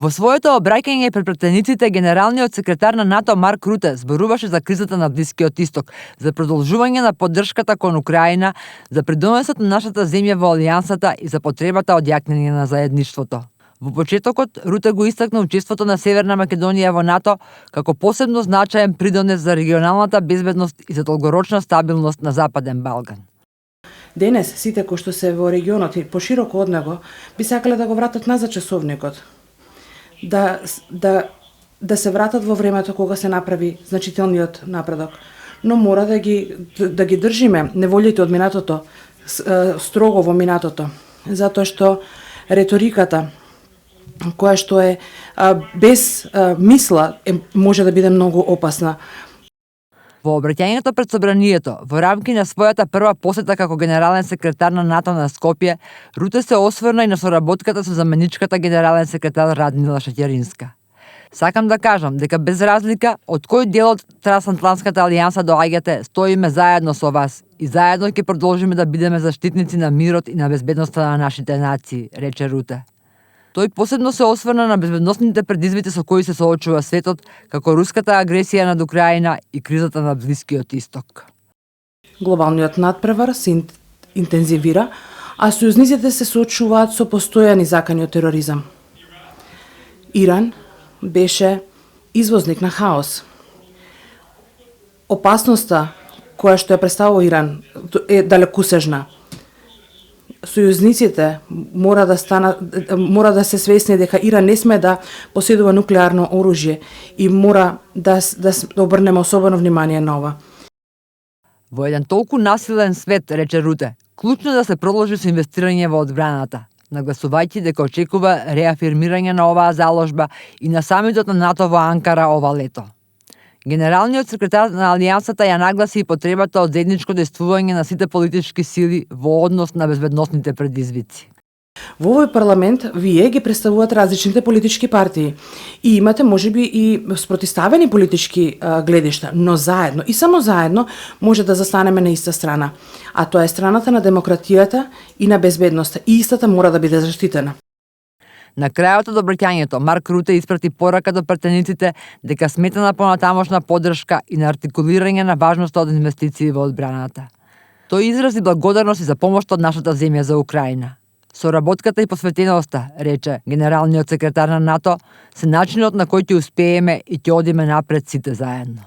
Во своето обраќање пред пратениците, генералниот секретар на НАТО Марк Руте зборуваше за кризата на Блискиот Исток, за продолжување на поддршката кон Украина, за придонесот на нашата земја во алијансата и за потребата од јакнење на заедништвото. Во почетокот, Руте го истакна учеството на Северна Македонија во НАТО како посебно значаен придонес за регионалната безбедност и за долгорочна стабилност на Западен Балкан. Денес, сите кои што се во регионот и пошироко од него, би сакале да го вратат назад часовникот. Да се вратат во времето кога се направи значителниот напредок. Но мора да ги држиме неволите од минатото строго во минатото, затоа што реториката која што е без мисла може да биде многу опасна. Во обраќањето пред собранието, во рамки на својата прва посета како генерален секретар на НАТО на Скопје, Руте се осврна и на соработката со заменичката генерален секретар Радмила Шаќеринска. Сакам да кажам дека без разлика од кој дел од Трансатлантската алијанса доаѓате, стоиме заедно со вас и заедно ќе продолжиме да бидеме заштитници на мирот и на безбедноста на нашите нации, рече Руте. Тој посебно се осврна на безбедносните предизвици со кои се соочува светот, како руската агресија над Украина и кризата на Блискиот Исток. Глобалниот надпревар се интензивира, а сојузниците се соочуваат со постојани закани од тероризам. Иран беше извозник на хаос. Опасноста која што ја представува Иран е далекусежна. Сојузниците мора да се свесни дека Иран не сме да поседува нуклеарно оружје и мора да обрнеме особено внимание на ова. Во еден толку насилен свет, рече Руте, клучно е да се продолжи со инвестирање во одбраната, нагласувајќи дека очекува реафирмирање на оваа заложба и на самитот на НАТО во Анкара ова лето. Генералниот секретар на Алијансата ја нагласи и потребата од заедничко действување на сите политички сили во однос на безбедносните предизвици. Во овој парламент вие ги представувате различните политички партии и имате можеби и спротиставени политички гледишта, но заедно и само заедно може да застанеме на иста страна, а тоа е страната на демократијата и на безбедноста и истата мора да биде заштитена. На крајот од обраќањето, Марк Руте испрати порака до пратениците дека смета на понатамошна поддршка и на артикулирање на важноста од инвестиции во одбраната. Тој изрази благодарност и за помошта од нашата земја за Украина. Соработката и посветеноста, рече генералниот секретар на НАТО, се начинот на кој ќе успееме и ќе одиме напред сите заедно.